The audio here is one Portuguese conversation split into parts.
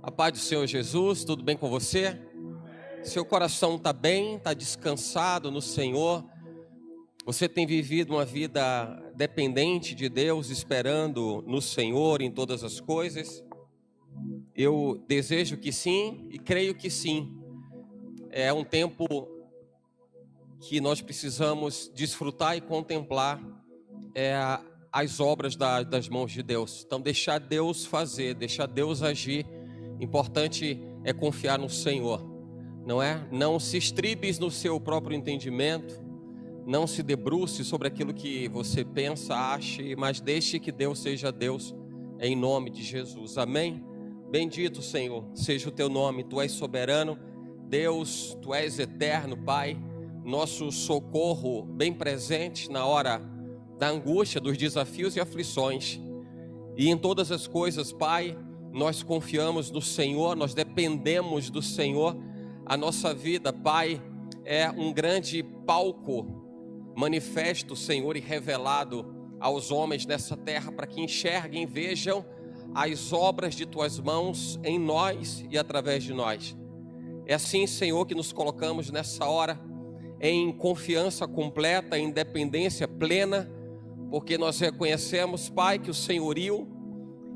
A paz do Senhor Jesus, tudo bem com você? Seu coração está bem, está descansado no Senhor? Você tem vivido uma vida dependente de Deus, esperando no Senhor em todas as coisas? Eu desejo que sim e creio que sim. É um tempo que nós precisamos desfrutar e contemplar as obras das mãos de Deus. Então deixar Deus fazer, deixar Deus agir. Importante é confiar no Senhor, não é? Não se estribes no seu próprio entendimento, não se debruce sobre aquilo que você pensa, ache, mas deixe que Deus seja Deus, em nome de Jesus, amém? Bendito Senhor, seja o teu nome, tu és soberano, Deus, tu és eterno, Pai, nosso socorro bem presente na hora da angústia, dos desafios e aflições, e em todas as coisas, Pai, nós confiamos no Senhor, nós dependemos do Senhor. A nossa vida, Pai, é um grande palco manifesto, Senhor, e revelado aos homens dessa terra, para que enxerguem, vejam as obras de Tuas mãos em nós e através de nós. É assim, Senhor, que nos colocamos nessa hora em confiança completa, em dependência plena, porque nós reconhecemos, Pai, que o senhorio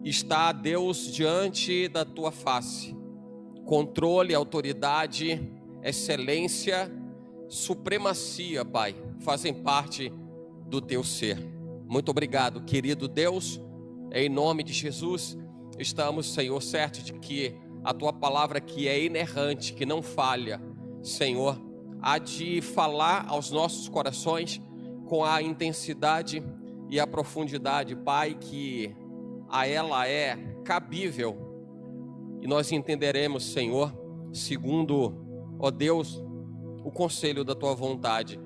está, Deus, diante da Tua face. Controle, autoridade, excelência, supremacia, Pai, fazem parte do Teu ser. Muito obrigado, querido Deus, em nome de Jesus, estamos, Senhor, certos de que a Tua palavra, que é inerrante, que não falha, Senhor, há de falar aos nossos corações com a intensidade e a profundidade, Pai, que a ela é cabível, e nós entenderemos, Senhor, segundo, ó Deus, o conselho da Tua vontade.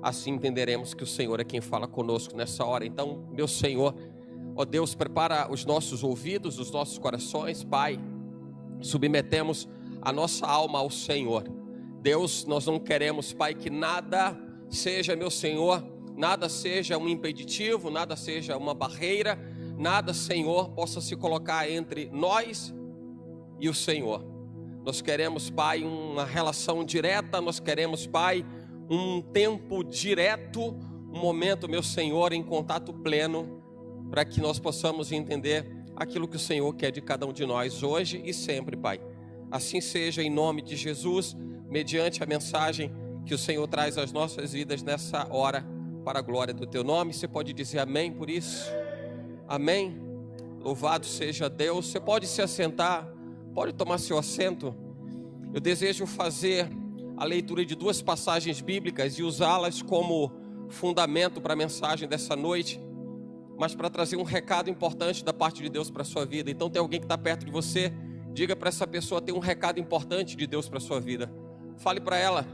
Assim entenderemos que o Senhor é quem fala conosco nessa hora. Então, meu Senhor, ó Deus, prepara os nossos ouvidos, os nossos corações, Pai, submetemos a nossa alma ao Senhor. Deus, nós não queremos, Pai, que nada seja, meu Senhor, nada seja um impeditivo, nada seja uma barreira, nada, Senhor, possa se colocar entre nós e o Senhor. Nós queremos, Pai, uma relação direta, nós queremos, Pai, um tempo direto, um momento, meu Senhor, em contato pleno, para que nós possamos entender aquilo que o Senhor quer de cada um de nós hoje e sempre, Pai. Assim seja, em nome de Jesus, mediante a mensagem que o Senhor traz às nossas vidas nessa hora, para a glória do Teu nome. Você pode dizer amém por isso? Amém? Louvado seja Deus. Você pode se assentar, pode tomar seu assento. Eu desejo fazer a leitura de duas passagens bíblicas e usá-las como fundamento para a mensagem dessa noite, mas para trazer um recado importante da parte de Deus para a sua vida. Então tem alguém que está perto de você, diga para essa pessoa, tem um recado importante de Deus para a sua vida. Fale para ela,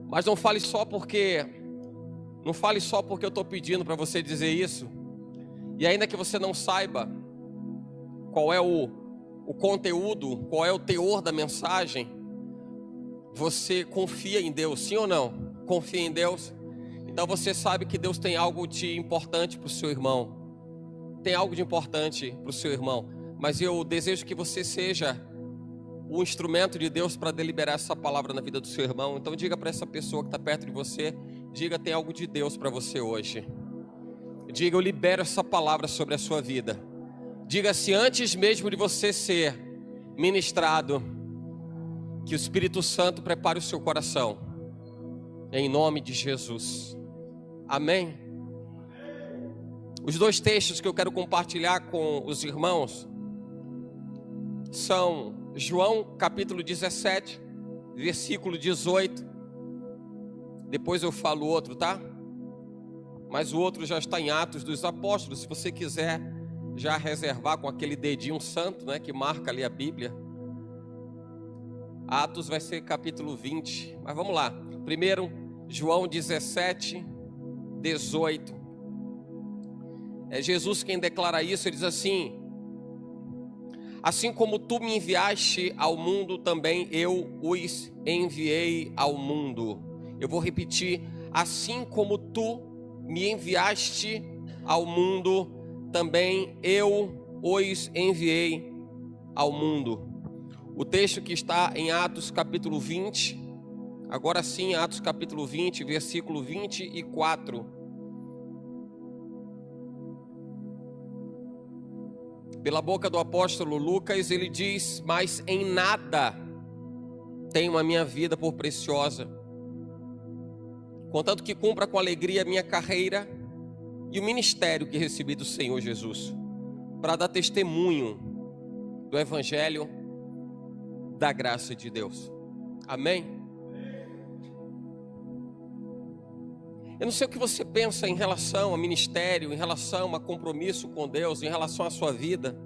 mas não fale só porque eu estou pedindo para você dizer isso. E ainda que você não saiba qual é o conteúdo, qual é o teor da mensagem, você confia em Deus, sim ou não? Confia em Deus? Então você sabe que Deus tem algo de importante para o seu irmão. Tem algo de importante para o seu irmão. Mas eu desejo que você seja o instrumento de Deus para deliberar essa palavra na vida do seu irmão. Então diga para essa pessoa que está perto de você, diga, tem algo de Deus para você hoje. Diga, eu libero essa palavra sobre a sua vida. Diga, se antes mesmo de você ser ministrado, que o Espírito Santo prepare o seu coração, em nome de Jesus, amém? Os dois textos que eu quero compartilhar com os irmãos são João capítulo 17, versículo 18. Depois eu falo o outro, tá? Mas o outro já está em Atos dos Apóstolos. Se você quiser já reservar com aquele dedinho santo, né, que marca ali a Bíblia. Atos vai ser capítulo 20. Mas vamos lá. Primeiro, João 17, 18. É Jesus quem declara isso. Ele diz assim: assim como tu me enviaste ao mundo, também eu os enviei ao mundo. Eu vou repetir. Assim como tu me enviaste ao mundo, também eu os enviei ao mundo. O texto que está em Atos capítulo 20, agora sim, Atos capítulo 20, versículo 24. Pela boca do apóstolo Lucas, ele diz: mas em nada tenho a minha vida por preciosa, contanto que cumpra com alegria a minha carreira e o ministério que recebi do Senhor Jesus, para dar testemunho do Evangelho da graça de Deus. Amém? Eu não sei o que você pensa em relação a ministério, em relação a compromisso com Deus, em relação à sua vida.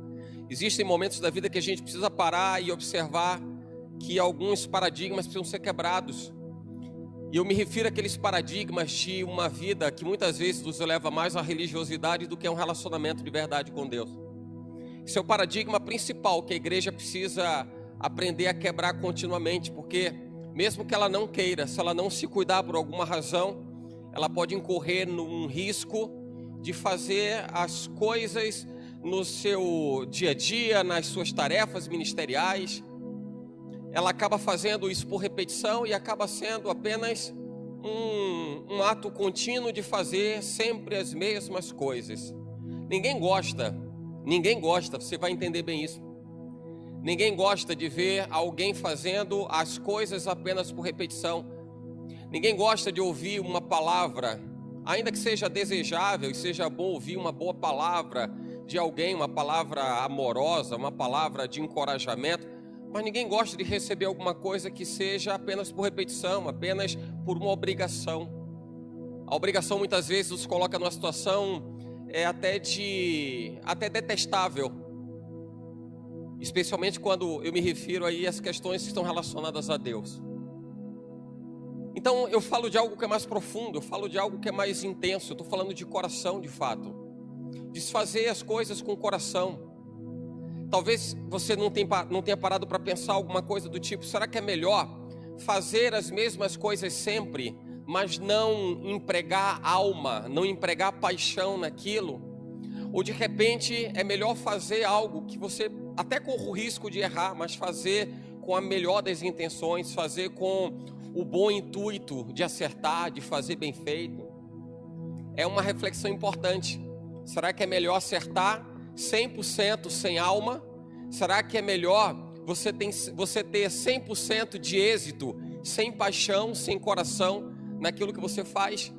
Existem momentos da vida que a gente precisa parar e observar que alguns paradigmas precisam ser quebrados. E eu me refiro àqueles paradigmas de uma vida que muitas vezes nos leva mais à religiosidade do que a um relacionamento de verdade com Deus. Esse é o paradigma principal que a igreja precisa aprender a quebrar continuamente, porque mesmo que ela não queira, se ela não se cuidar por alguma razão, ela pode incorrer num risco de fazer as coisas no seu dia a dia, nas suas tarefas ministeriais. Ela acaba fazendo isso por repetição e acaba sendo apenas um ato contínuo de fazer sempre as mesmas coisas. Ninguém gosta, você vai entender bem isso. Ninguém gosta de ver alguém fazendo as coisas apenas por repetição. Ninguém gosta de ouvir uma palavra, ainda que seja desejável e seja bom ouvir uma boa palavra de alguém, uma palavra amorosa, uma palavra de encorajamento, mas ninguém gosta de receber alguma coisa que seja apenas por repetição, apenas por uma obrigação. A obrigação muitas vezes nos coloca numa situação até detestável, especialmente quando eu me refiro aí às questões que estão relacionadas a Deus. Então eu falo de algo que é mais profundo, eu falo de algo que é mais intenso, eu estou falando de coração de fato, desfazer as coisas com o coração. Talvez você não tenha parado para pensar alguma coisa do tipo: será que é melhor fazer as mesmas coisas sempre, mas não empregar alma, não empregar paixão naquilo? Ou de repente é melhor fazer algo que você até corre o risco de errar, mas fazer com a melhor das intenções, fazer com o bom intuito de acertar, de fazer bem feito? É uma reflexão importante. Será que é melhor acertar 100% sem alma? Será que é melhor você ter 100% de êxito, sem paixão, sem coração naquilo que você faz?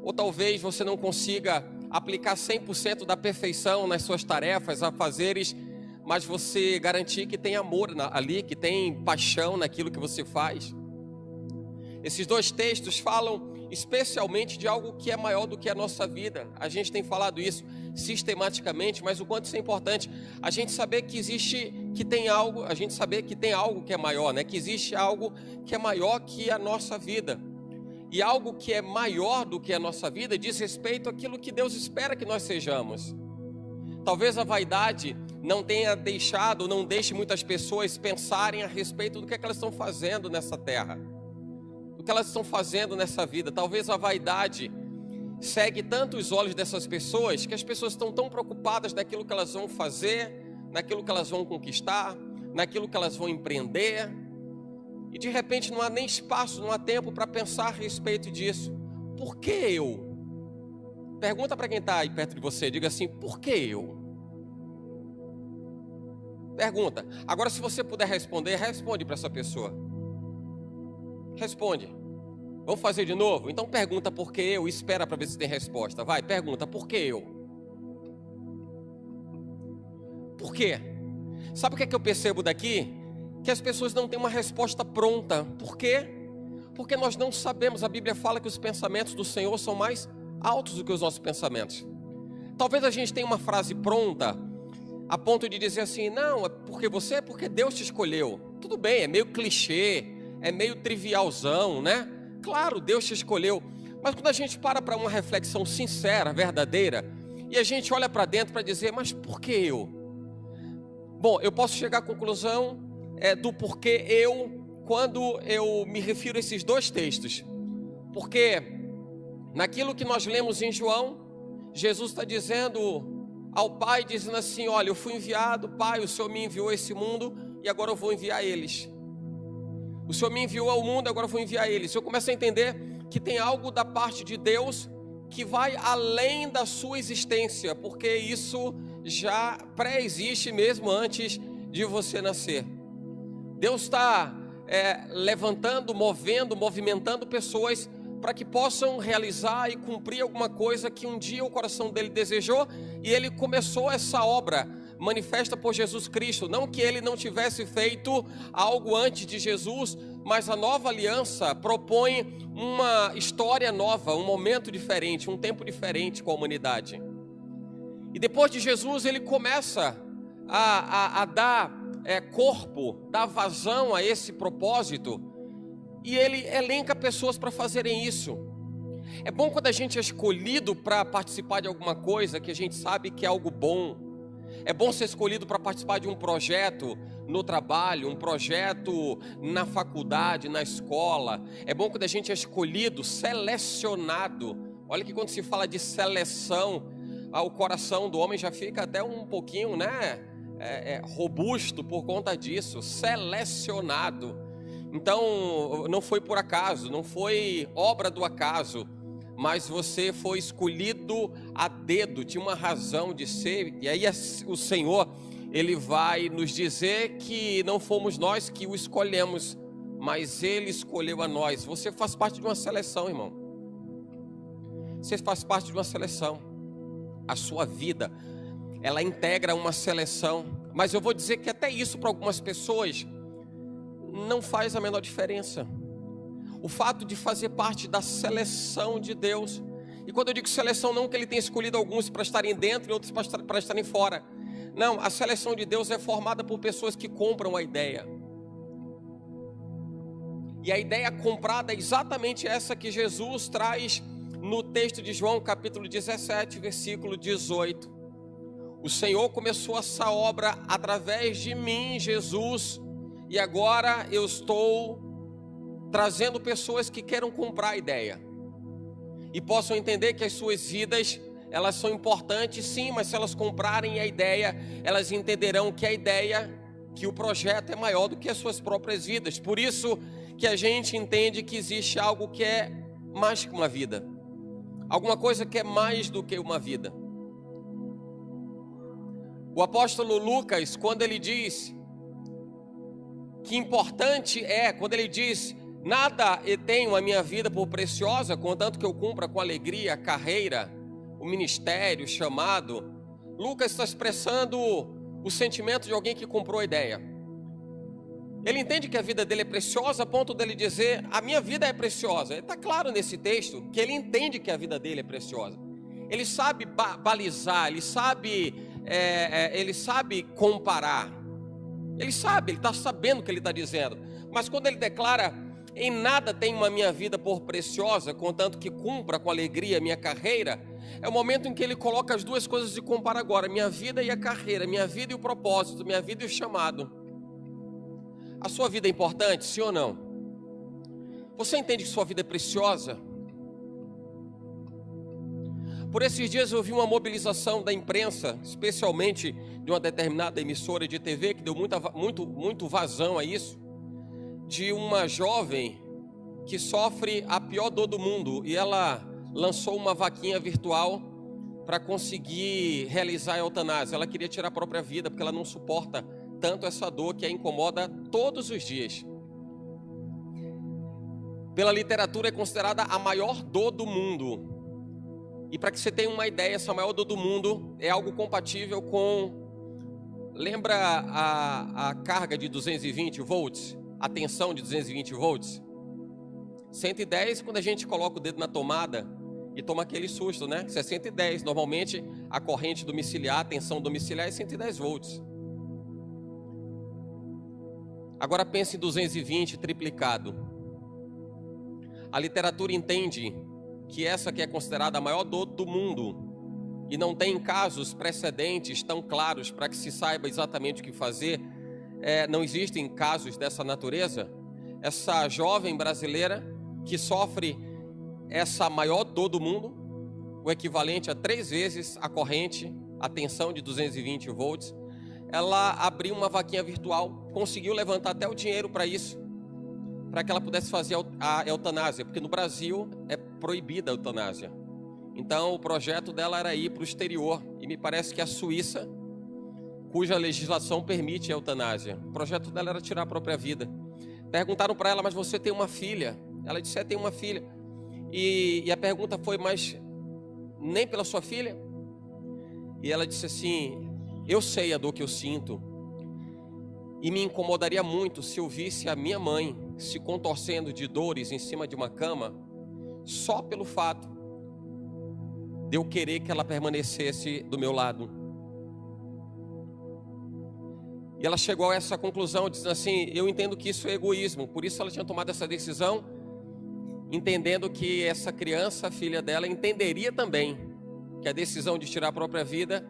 Ou talvez você não consiga aplicar 100% da perfeição nas suas tarefas, afazeres, mas você garantir que tem amor ali, que tem paixão naquilo que você faz? Esses dois textos falam especialmente de algo que é maior do que a nossa vida. A gente tem falado isso sistematicamente, mas o quanto isso é importante, a gente saber que tem algo que é maior, né? Que existe algo que é maior que a nossa vida. E algo que é maior do que a nossa vida diz respeito àquilo que Deus espera que nós sejamos. Talvez a vaidade não deixe muitas pessoas pensarem a respeito do que elas estão fazendo nessa terra, do que elas estão fazendo nessa vida. Talvez a vaidade segue tanto os olhos dessas pessoas, que as pessoas estão tão preocupadas naquilo que elas vão fazer, naquilo que elas vão conquistar, naquilo que elas vão empreender, e de repente não há nem espaço, não há tempo para pensar a respeito disso. Por que eu? Pergunta para quem está aí perto de você, diga assim: por que eu? Pergunta. Agora, se você puder responder, responde para essa pessoa. Responde. Vamos fazer de novo? Então pergunta por que eu, espera para ver se tem resposta. Vai, pergunta por que eu? Por quê? Sabe o que é que eu percebo daqui? Que as pessoas não têm uma resposta pronta. Por quê? Porque nós não sabemos. A Bíblia fala que os pensamentos do Senhor são mais altos do que os nossos pensamentos. Talvez a gente tenha uma frase pronta a ponto de dizer assim: não, é porque Deus te escolheu. Tudo bem, é meio clichê, é meio trivialzão, né? Claro, Deus te escolheu. Mas quando a gente para uma reflexão sincera, verdadeira, e a gente olha para dentro para dizer: mas por que eu? Bom, eu posso chegar à conclusão do porquê eu, quando eu me refiro a esses dois textos. Porque naquilo que nós lemos em João, Jesus está dizendo ao Pai dizendo assim: olha, eu fui enviado, Pai, o Senhor me enviou a esse mundo e agora eu vou enviar eles. O Senhor me enviou ao mundo, agora eu vou enviar eles. Eu começo a entender que tem algo da parte de Deus que vai além da sua existência, porque isso já pré-existe mesmo antes de você nascer. Deus está levantando, movimentando pessoas para que possam realizar e cumprir alguma coisa que um dia o coração dele desejou, e ele começou essa obra manifesta por Jesus Cristo. Não que ele não tivesse feito algo antes de Jesus, mas a nova aliança propõe uma história nova, um momento diferente, um tempo diferente com a humanidade. E depois de Jesus ele começa a dar corpo, dar vazão a esse propósito, e ele elenca pessoas para fazerem isso. É bom quando a gente é escolhido para participar de alguma coisa que a gente sabe que é algo bom. É bom ser escolhido para participar de um projeto no trabalho, um projeto na faculdade, na escola. É bom quando a gente é escolhido, selecionado. Olha que quando se fala de seleção, o coração do homem já fica até um pouquinho, robusto por conta disso. Selecionado. Então, não foi por acaso, não foi obra do acaso, mas você foi escolhido a dedo, tinha uma razão de ser. E aí o Senhor, Ele vai nos dizer que não fomos nós que o escolhemos, mas Ele escolheu a nós. Você faz parte de uma seleção, irmão. Você faz parte de uma seleção. A sua vida, ela integra uma seleção. Mas eu vou dizer que até isso para algumas pessoas não faz a menor diferença. O fato de fazer parte da seleção de Deus. E quando eu digo seleção, não que Ele tenha escolhido alguns para estarem dentro e outros para estarem fora. Não, a seleção de Deus é formada por pessoas que compram a ideia. E a ideia comprada é exatamente essa que Jesus traz no texto de João, capítulo 17, versículo 18. O Senhor começou essa obra através de mim, Jesus, e agora eu estou trazendo pessoas que queiram comprar a ideia e possam entender que as suas vidas, elas são importantes sim, mas se elas comprarem a ideia, elas entenderão que a ideia, que o projeto é maior do que as suas próprias vidas. Por isso que a gente entende que existe algo que é mais que uma vida, alguma coisa que é mais do que uma vida. O apóstolo Lucas, quando ele diz que importante é, quando ele diz: nada eu tenho a minha vida por preciosa, contanto que eu cumpra com alegria a carreira, o ministério, o chamado. Lucas está expressando o sentimento de alguém que comprou a ideia. Ele entende que a vida dele é preciosa a ponto dele dizer: a minha vida é preciosa. Está claro nesse texto que ele entende que a vida dele é preciosa. Ele sabe balizar, ele sabe comparar. Ele sabe, ele está sabendo o que ele está dizendo. Mas quando ele declara: em nada tenho a minha vida por preciosa, contanto que cumpra com alegria a minha carreira, é o momento em que ele coloca as duas coisas e compara agora: minha vida e a carreira, minha vida e o propósito, minha vida e o chamado. A sua vida é importante, sim ou não? Você entende que sua vida é preciosa? Por esses dias eu vi uma mobilização da imprensa, especialmente de uma determinada emissora de TV, que deu muito vazão a isso, de uma jovem que sofre a pior dor do mundo, e ela lançou uma vaquinha virtual para conseguir realizar a eutanásia. Ela queria tirar a própria vida, porque ela não suporta tanto essa dor que a incomoda todos os dias. Pela literatura é considerada a maior dor do mundo. E para que você tenha uma ideia, essa maior dor do mundo é algo compatível com... Lembra a carga de 220 volts? A tensão de 220 volts? 110 quando a gente coloca o dedo na tomada e toma aquele susto, né? Isso é 110. Normalmente a corrente domiciliar, a tensão domiciliar é 110 volts. Agora pense em 220 triplicado. A literatura entende que essa que é considerada a maior dor do mundo, e não tem casos precedentes tão claros para que se saiba exatamente o que fazer, não existem casos dessa natureza. Essa jovem brasileira que sofre essa maior dor do mundo, o equivalente a 3 vezes a corrente a tensão de 220 volts, ela abriu uma vaquinha virtual, conseguiu levantar até o dinheiro para isso, para que ela pudesse fazer a eutanásia, porque no Brasil é proibida a eutanásia. Então o projeto dela era ir para o exterior, e me parece que a Suíça, cuja legislação permite a eutanásia, o projeto dela era tirar a própria vida. Perguntaram para ela, mas você tem uma filha? Ela disse, tem uma filha. E a pergunta foi, mas nem pela sua filha? E ela disse assim, eu sei a dor que eu sinto, e me incomodaria muito se eu visse a minha mãe se contorcendo de dores em cima de uma cama, só pelo fato de eu querer que ela permanecesse do meu lado. E ela chegou a essa conclusão, dizendo assim, eu entendo que isso é egoísmo, por isso ela tinha tomado essa decisão, entendendo que essa criança, a filha dela, entenderia também que a decisão de tirar a própria vida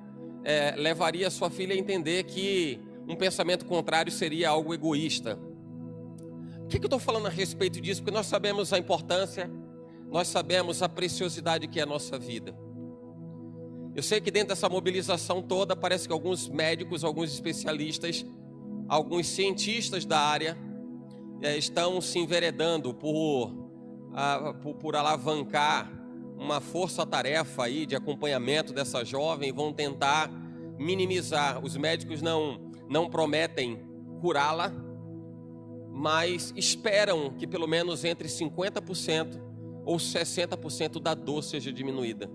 levaria a sua filha a entender que um pensamento contrário seria algo egoísta. Por que eu estou falando a respeito disso? Porque nós sabemos a importância, nós sabemos a preciosidade que é a nossa vida. Eu sei que dentro dessa mobilização toda, parece que alguns médicos, alguns especialistas, alguns cientistas da área estão se enveredando por alavancar uma força-tarefa aí de acompanhamento dessa jovem, vão tentar minimizar. Os médicos não prometem curá-la, mas esperam que pelo menos entre 50% ou 60% da dor seja diminuída.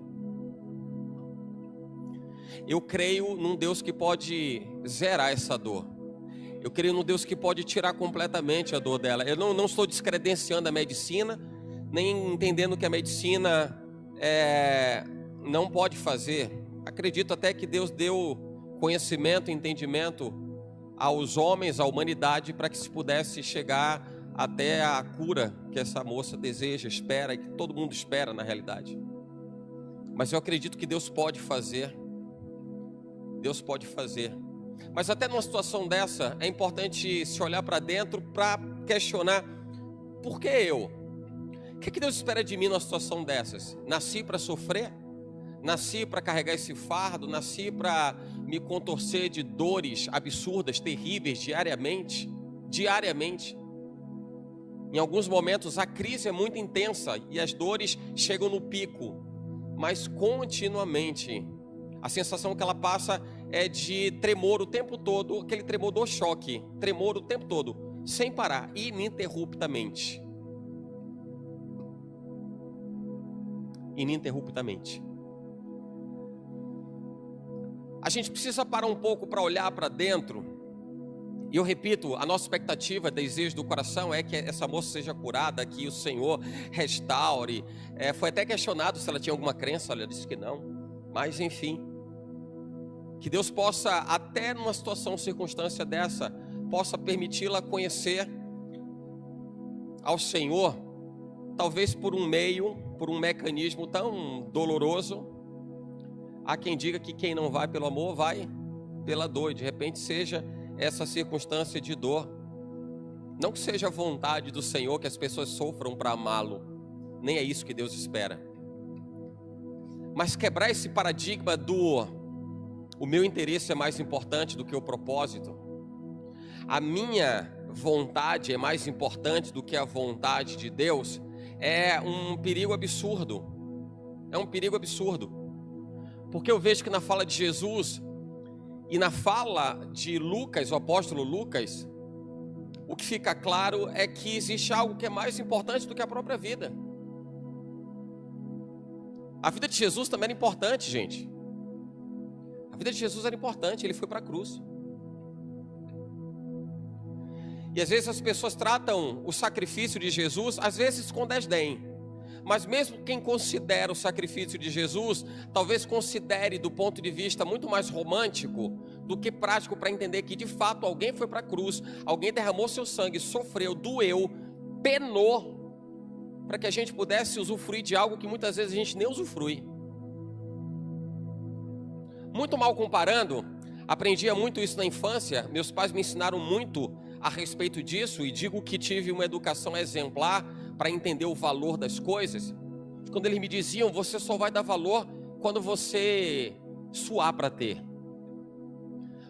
Eu creio num Deus que pode zerar essa dor. Eu creio num Deus que pode tirar completamente a dor dela. Eu não estou descredenciando a medicina, nem entendendo que a medicina não pode fazer. Acredito até que Deus deu conhecimento e entendimento aos homens, à humanidade, para que se pudesse chegar até a cura que essa moça deseja, espera, e que todo mundo espera na realidade. Mas eu acredito que Deus pode fazer. Deus pode fazer. Mas até numa situação dessa, é importante se olhar para dentro para questionar, por que eu? O que Deus espera de mim numa situação dessas? Nasci para sofrer? Nasci para carregar esse fardo? Nasci para me contorcer de dores absurdas, terríveis, diariamente? Em alguns momentos a crise é muito intensa e as dores chegam no pico, mas continuamente a sensação que ela passa é de tremor o tempo todo, aquele tremor do choque, tremor o tempo todo, sem parar, ininterruptamente. Ininterruptamente. A gente precisa parar um pouco para olhar para dentro. E eu repito, a nossa expectativa, desejo do coração é que essa moça seja curada, que o Senhor restaure. Foi até questionado se ela tinha alguma crença, ela disse que não. Mas enfim, que Deus possa, até numa situação, circunstância dessa, possa permiti-la conhecer ao Senhor, talvez por um mecanismo tão doloroso. Há quem diga que quem não vai pelo amor, vai pela dor, e de repente seja essa circunstância de dor. Não que seja a vontade do Senhor que as pessoas sofram para amá-lo, nem é isso que Deus espera. Mas quebrar esse paradigma o meu interesse é mais importante do que o propósito, a minha vontade é mais importante do que a vontade de Deus, é um perigo absurdo. É um perigo absurdo. Porque eu vejo que na fala de Jesus e na fala de Lucas, o apóstolo Lucas, o que fica claro é que existe algo que é mais importante do que a própria vida. A vida de Jesus também era importante, gente. A vida de Jesus era importante, ele foi para a cruz. E às vezes as pessoas tratam o sacrifício de Jesus, às vezes com desdém. Mas mesmo quem considera o sacrifício de Jesus, talvez considere do ponto de vista muito mais romântico do que prático, para entender que de fato alguém foi para a cruz, alguém derramou seu sangue, sofreu, doeu, penou, para que a gente pudesse usufruir de algo que muitas vezes a gente nem usufrui. Muito mal comparando, aprendia muito isso na infância, meus pais me ensinaram muito a respeito disso, e digo que tive uma educação exemplar para entender o valor das coisas. Quando eles me diziam, você só vai dar valor quando você suar para ter.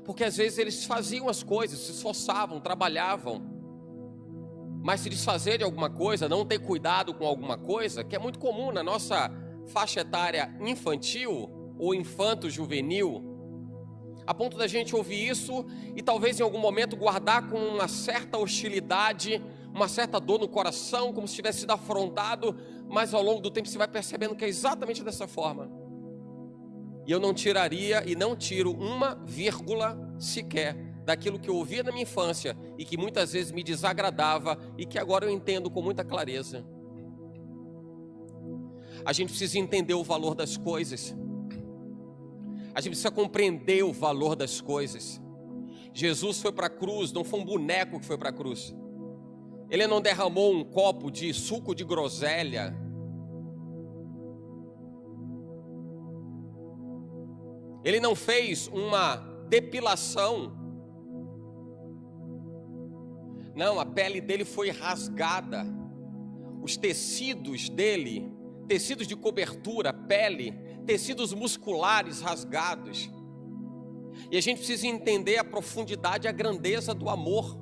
Porque às vezes eles faziam as coisas, se esforçavam, trabalhavam, mas se desfazer de alguma coisa, não ter cuidado com alguma coisa, que é muito comum na nossa faixa etária infantil ou infanto-juvenil, a ponto da gente ouvir isso e talvez em algum momento guardar com uma certa hostilidade, uma certa dor no coração, como se tivesse sido afrontado, mas ao longo do tempo você vai percebendo que é exatamente dessa forma. E eu não tiraria e não tiro uma vírgula sequer daquilo que eu ouvia na minha infância e que muitas vezes me desagradava e que agora eu entendo com muita clareza. A gente precisa entender o valor das coisas. A gente precisa compreender o valor das coisas. Jesus foi para a cruz, não foi um boneco que foi para a cruz. Ele não derramou um copo de suco de groselha. Ele não fez uma depilação. Não, a pele dele foi rasgada. Os tecidos dele, tecidos de cobertura, pele, tecidos musculares rasgados. E a gente precisa entender a profundidade e a grandeza do amor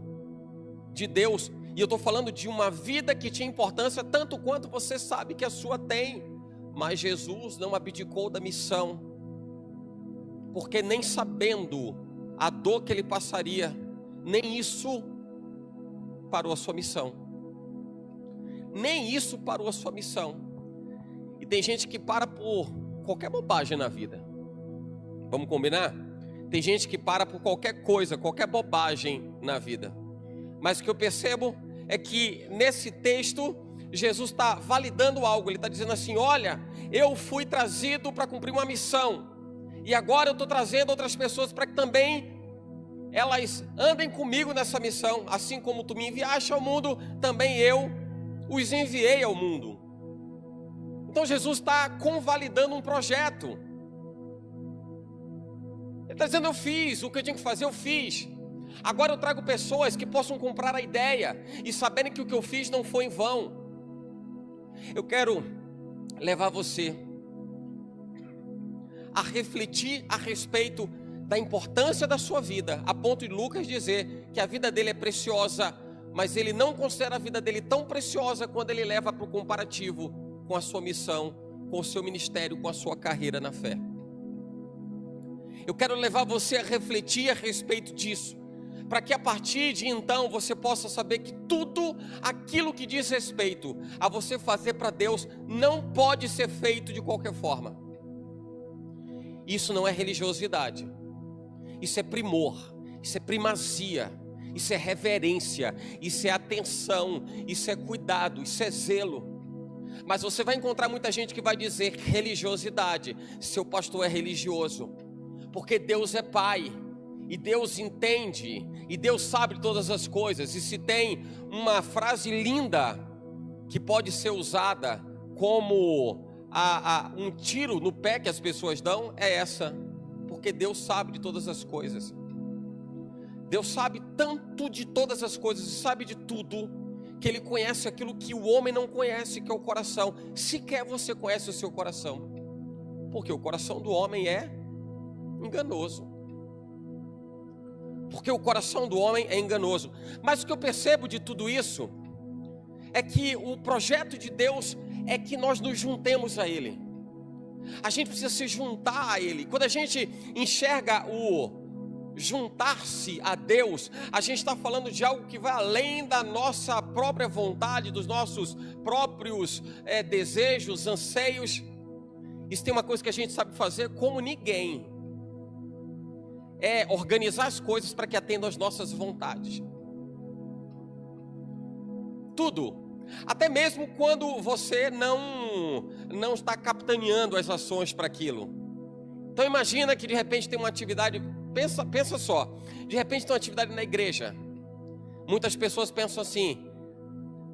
de Deus. E eu estou falando de uma vida que tinha importância tanto quanto você sabe que a sua tem. Mas Jesus não abdicou da missão, porque nem sabendo a dor que ele passaria, nem isso parou a sua missão. Nem isso parou a sua missão. E tem gente que para por qualquer bobagem na vida. Vamos combinar? Tem gente que para por qualquer coisa, qualquer bobagem na vida. Mas o que eu percebo é que nesse texto Jesus está validando algo. Ele está dizendo assim: olha, eu fui trazido para cumprir uma missão, e agora eu estou trazendo outras pessoas para que também elas andem comigo nessa missão. Assim como tu me enviaste ao mundo, também eu os enviei ao mundo. Então Jesus está convalidando um projeto. Ele está dizendo: eu fiz o que eu tinha que fazer, eu fiz. Agora eu trago pessoas que possam comprar a ideia e saberem que o que eu fiz não foi em vão. Eu quero levar você a refletir a respeito da importância da sua vida, a ponto de Lucas dizer que a vida dele é preciosa, mas ele não considera a vida dele tão preciosa quando ele leva para o comparativo com a sua missão, com o seu ministério, com a sua carreira na fé. Eu quero levar você a refletir a respeito disso, para que a partir de então você possa saber que tudo aquilo que diz respeito a você fazer para Deus não pode ser feito de qualquer forma. Isso não é religiosidade, isso é primor, isso é primazia, isso é reverência, isso é atenção, isso é cuidado, isso é zelo. Mas você vai encontrar muita gente que vai dizer religiosidade, seu pastor é religioso, porque Deus é Pai, e Deus entende, e Deus sabe todas as coisas. E se tem uma frase linda que pode ser usada como um tiro no pé que as pessoas dão, é essa: porque Deus sabe de todas as coisas. Deus sabe tanto de todas as coisas, e sabe de tudo, que Ele conhece aquilo que o homem não conhece, que é o coração. Sequer você conhece o seu coração, porque o coração do homem é enganoso. Porque o coração do homem é enganoso. Mas o que eu percebo de tudo isso é que o projeto de Deus é que nós nos juntemos a Ele. A gente precisa se juntar a Ele. Quando a gente enxerga o juntar-se a Deus, a gente está falando de algo que vai além da nossa própria vontade, dos nossos próprios desejos, anseios. Isso tem uma coisa que a gente sabe fazer como ninguém: é organizar as coisas para que atendam às nossas vontades. Tudo. Até mesmo quando você não está capitaneando as ações para aquilo. Então imagina que de repente tem uma atividade, pensa só, de repente tem uma atividade na igreja. Muitas pessoas pensam assim: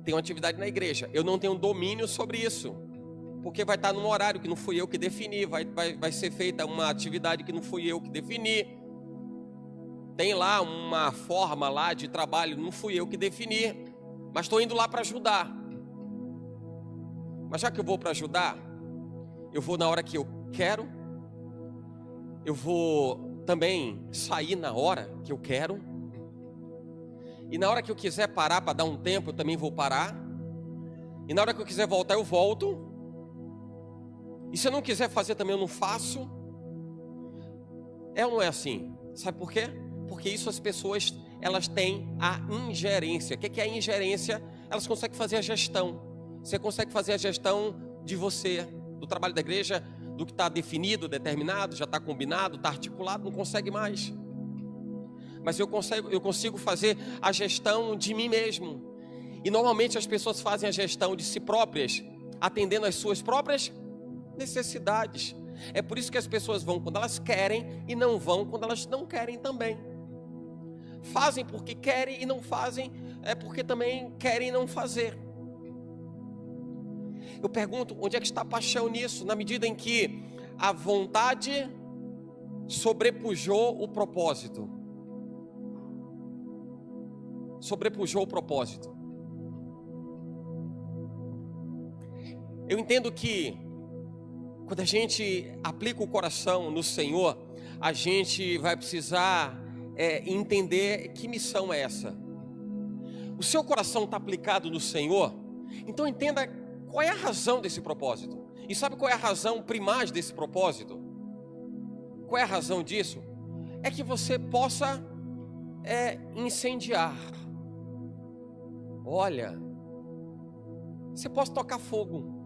tem uma atividade na igreja, eu não tenho domínio sobre isso, porque vai estar num horário que não fui eu que defini, vai ser feita uma atividade que não fui eu que defini. Tem lá uma forma lá de trabalho, não fui eu que defini, mas estou indo lá para ajudar. Mas já que eu vou para ajudar, eu vou na hora que eu quero, eu vou também sair na hora que eu quero. E na hora que eu quiser parar para dar um tempo, eu também vou parar. E na hora que eu quiser voltar, eu volto. E se eu não quiser fazer também, eu não faço. É ou não é assim? Sabe por quê? Porque isso as pessoas, elas têm a ingerência. O que é a ingerência? Elas conseguem fazer a gestão. Você consegue fazer a gestão de você, do trabalho da igreja, do que está definido, determinado, já está combinado, está articulado, não consegue mais. Mas eu consigo fazer a gestão de mim mesmo. E normalmente as pessoas fazem a gestão de si próprias, atendendo às suas próprias necessidades. É por isso que as pessoas vão quando elas querem e não vão quando elas não querem também. Fazem porque querem e não fazem porque também querem não fazer. Eu pergunto, onde é que está a paixão nisso? Na medida em que a vontade sobrepujou o propósito. Sobrepujou o propósito. Eu entendo que quando a gente aplica o coração no Senhor, a gente vai precisar entender que missão é essa. O seu coração está aplicado no Senhor, então entenda qual é a razão desse propósito. E sabe qual é a razão primaz desse propósito? Qual é a razão disso? É que você possa incendiar. Olha, você pode tocar fogo.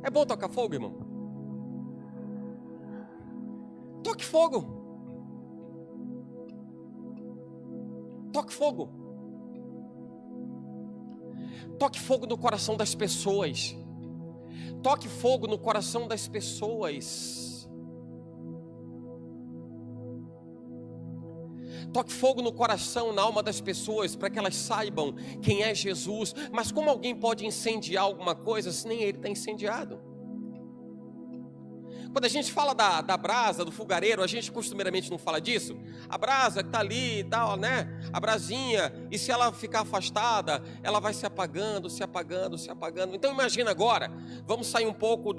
É bom tocar fogo, irmão? Toque fogo. Toque fogo. Toque fogo no coração das pessoas. Toque fogo no coração das pessoas. Toque fogo no coração, na alma das pessoas, para que elas saibam quem é Jesus. Mas como alguém pode incendiar alguma coisa se nem ele está incendiado? Quando a gente fala da brasa, do fogareiro, a gente costumeiramente não fala disso. A brasa que está ali e tal, né? A brasinha, e se ela ficar afastada, ela vai se apagando, se apagando, se apagando. Então imagina agora, vamos sair um pouco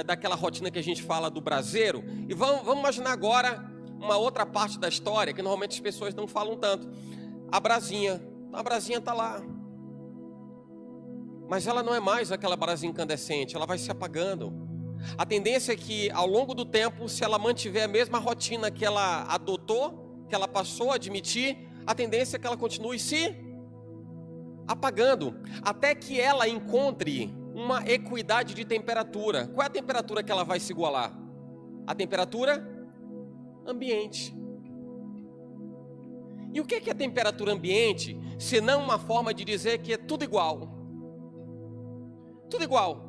daquela rotina que a gente fala do braseiro, e vamos imaginar agora uma outra parte da história, que normalmente as pessoas não falam tanto. A brasinha está lá. Mas ela não é mais aquela brasinha incandescente, ela vai se apagando. A tendência é que ao longo do tempo, se ela mantiver a mesma rotina que ela adotou, que ela passou a admitir, a tendência é que ela continue se apagando, até que ela encontre uma equidade de temperatura. Qual é a temperatura que ela vai se igualar? A temperatura ambiente. E o que é a temperatura ambiente, se não uma forma de dizer que é tudo igual? Tudo igual.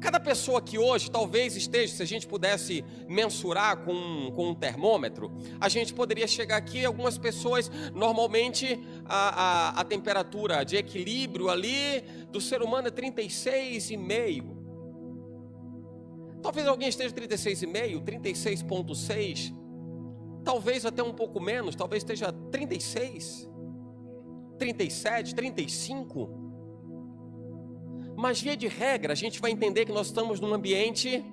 Cada pessoa que hoje talvez esteja, se a gente pudesse mensurar com um termômetro, a gente poderia chegar aqui, algumas pessoas, normalmente a temperatura de equilíbrio ali do ser humano é 36,5. Talvez alguém esteja 36,5, 36,6, talvez até um pouco menos, talvez esteja 36, 37, 35. Mas via de regra, a gente vai entender que nós estamos num ambiente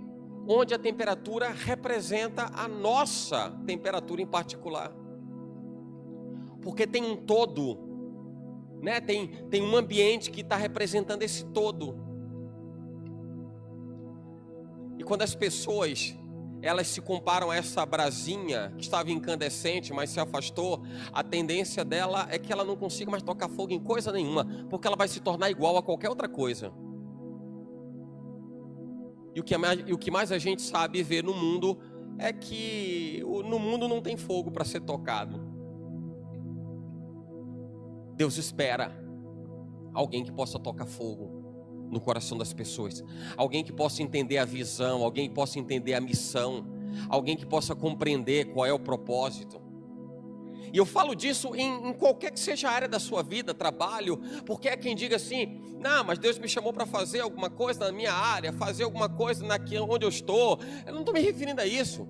onde a temperatura representa a nossa temperatura em particular. Porque tem um todo, né? Tem um ambiente que está representando esse todo. E quando as pessoas, elas se comparam a essa brasinha que estava incandescente, mas se afastou, a tendência dela é que ela não consiga mais tocar fogo em coisa nenhuma, porque ela vai se tornar igual a qualquer outra coisa. E o que mais a gente sabe ver no mundo é que no mundo não tem fogo para ser tocado. Deus espera alguém que possa tocar fogo no coração das pessoas, alguém que possa entender a visão, alguém que possa entender a missão, alguém que possa compreender qual é o propósito. E eu falo disso em qualquer que seja a área da sua vida, trabalho, porque é quem diga assim: não, mas Deus me chamou para fazer alguma coisa na minha área, fazer alguma coisa onde eu estou. Eu não estou me referindo a isso.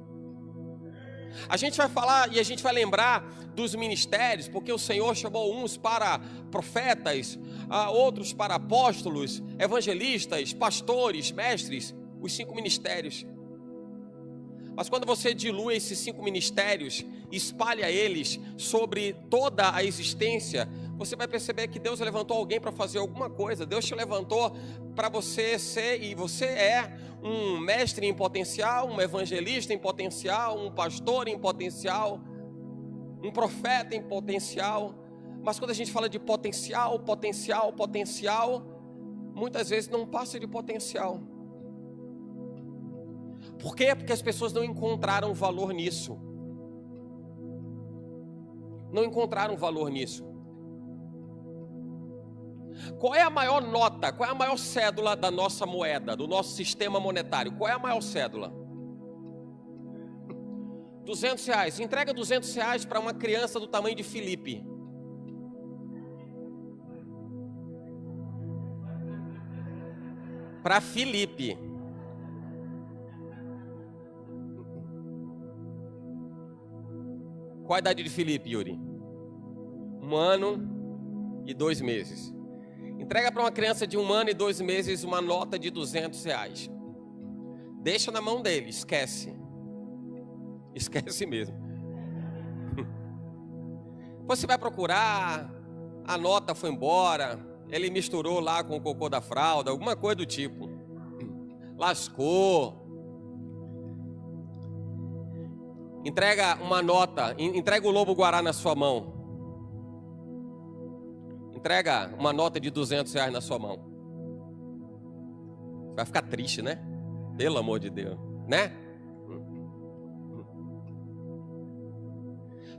A gente vai falar e a gente vai lembrar dos ministérios, porque o Senhor chamou uns para profetas, outros para apóstolos, evangelistas, pastores, mestres. os 5 ministérios. Mas quando você dilui esses 5 ministérios, espalha eles sobre toda a existência, você vai perceber que Deus levantou alguém para fazer alguma coisa. Deus te levantou para você ser, e você é um mestre em potencial, um evangelista em potencial, um pastor em potencial, um profeta em potencial. Mas quando a gente fala de potencial, muitas vezes não passa de potencial. Por quê? Porque as pessoas não encontraram valor nisso. Não encontraram valor nisso. Qual é a maior nota, qual é a maior cédula da nossa moeda, do nosso sistema monetário? Qual é a maior cédula? R$200. Entrega R$200 para uma criança do tamanho de Felipe. Para Felipe. Qual a idade de Felipe, Yuri? 1 ano e 2 meses. Entrega para uma criança de 1 ano e 2 meses uma nota de R$200. Deixa na mão dele, esquece. Esquece mesmo. Você vai procurar, a nota foi embora, ele misturou lá com o cocô da fralda, alguma coisa do tipo. Lascou. Entrega uma nota, entrega o lobo-guará na sua mão. Entrega uma nota de R$200 na sua mão. Vai ficar triste, né? Pelo amor de Deus, né?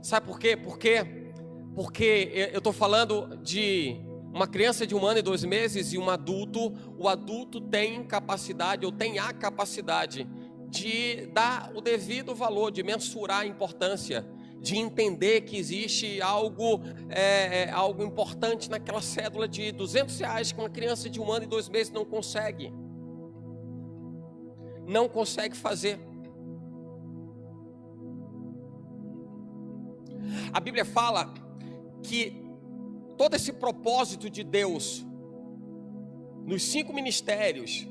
Sabe por quê? Porque eu estou falando de uma criança de 1 ano e 2 meses e um adulto. O adulto tem capacidade, ou tem a capacidade de dar o devido valor, de mensurar a importância, de entender que existe algo importante naquela cédula de R$200 que uma criança de 1 ano e 2 meses não consegue fazer. A Bíblia fala que todo esse propósito de Deus nos 5 ministérios,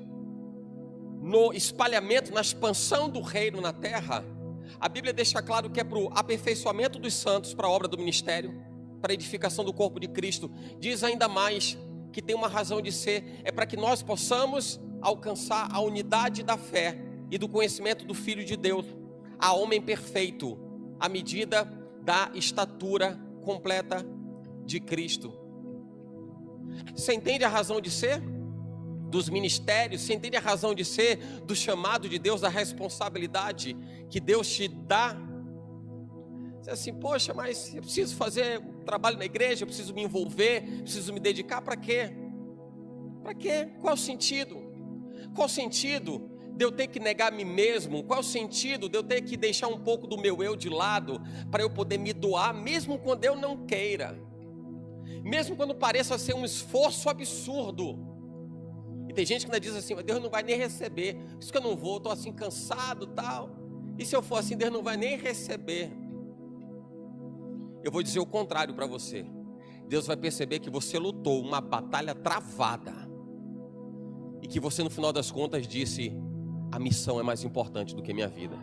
no espalhamento, na expansão do reino na terra, a Bíblia deixa claro que é para o aperfeiçoamento dos santos, para a obra do ministério, para a edificação do corpo de Cristo. Diz ainda mais que tem uma razão de ser, é para que nós possamos alcançar a unidade da fé e do conhecimento do Filho de Deus, a homem perfeito, à medida da estatura completa de Cristo. Você entende a razão de ser dos ministérios? Você entende a razão de ser do chamado de Deus, da responsabilidade que Deus te dá? Você é assim, poxa, mas eu preciso fazer trabalho na igreja, eu preciso me envolver, preciso me dedicar, para quê? Para quê? Qual o sentido? Qual o sentido de eu ter que negar a mim mesmo? Qual o sentido de eu ter que deixar um pouco do meu eu de lado para eu poder me doar, mesmo quando eu não queira? Mesmo quando pareça ser um esforço absurdo. E tem gente que ainda diz assim, mas Deus não vai nem receber, por isso que eu não vou, estou assim cansado e tal. E se eu for assim, Deus não vai nem receber. Eu vou dizer o contrário para você. Deus vai perceber que você lutou uma batalha travada. E que você no final das contas disse, a missão é mais importante do que minha vida.